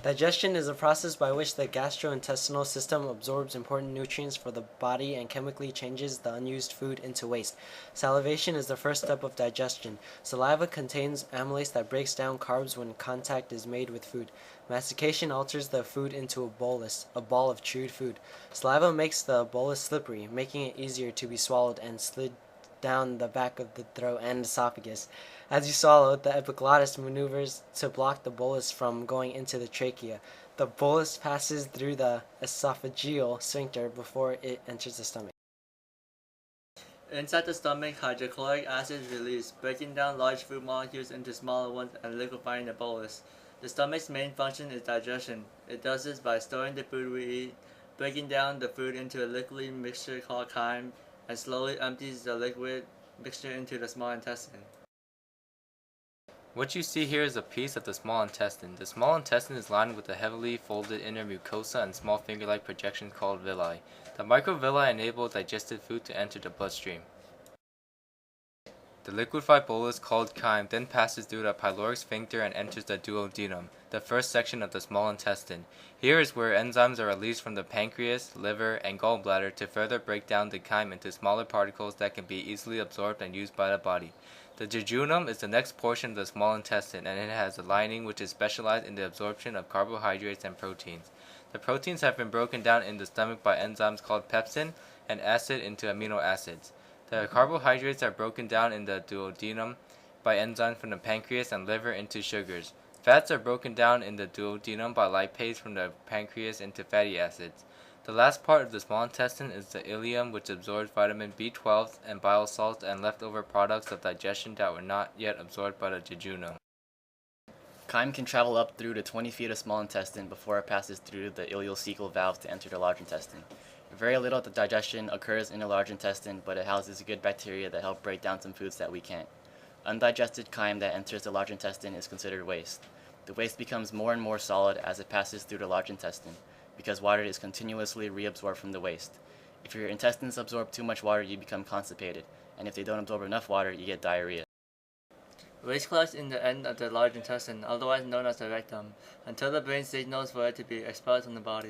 Digestion is a process by which the gastrointestinal system absorbs important nutrients for the body and chemically changes the unused food into waste. Salivation is the first step of digestion. Saliva contains amylase that breaks down carbs when contact is made with food. Mastication alters the food into a ball of chewed food. Saliva makes the bolus slippery, making it easier to be swallowed and slid down the back of the throat and esophagus. As you swallow, the epiglottis maneuvers to block the bolus from going into the trachea. The bolus passes through the esophageal sphincter before it enters the stomach. Inside the stomach, hydrochloric acid is released, breaking down large food molecules into smaller ones and liquefying the bolus. The stomach's main function is digestion. It does this by storing the food we eat, breaking down the food into a liquidy mixture called chyme, and slowly empties the liquid mixture into the small intestine. What you see here is a piece of the small intestine. The small intestine is lined with a heavily folded inner mucosa and small finger-like projections called villi. The microvilli enable digested food to enter the bloodstream. The liquefied bolus, called chyme, then passes through the pyloric sphincter and enters the duodenum, the first section of the small intestine. Here is where enzymes are released from the pancreas, liver, and gallbladder to further break down the chyme into smaller particles that can be easily absorbed and used by the body. The jejunum is the next portion of the small intestine, and it has a lining which is specialized in the absorption of carbohydrates and proteins. The proteins have been broken down in the stomach by enzymes called pepsin and acid into amino acids. The carbohydrates are broken down in the duodenum by enzymes from the pancreas and liver into sugars. Fats are broken down in the duodenum by lipase from the pancreas into fatty acids. The last part of the small intestine is the ileum, which absorbs vitamin B12 and bile salts and leftover products of digestion that were not yet absorbed by the jejunum. Chyme can travel up through to 20 feet of small intestine before it passes through the ileocecal valve to enter the large intestine. Very little of the digestion occurs in the large intestine, but it houses good bacteria that help break down some foods that we can't. Undigested chyme that enters the large intestine is considered waste. The waste becomes more and more solid as it passes through the large intestine, because water is continuously reabsorbed from the waste. If your intestines absorb too much water, you become constipated, and if they don't absorb enough water, you get diarrhea. Waste collects in the end of the large intestine, otherwise known as the rectum, until the brain signals for it to be expelled from the body.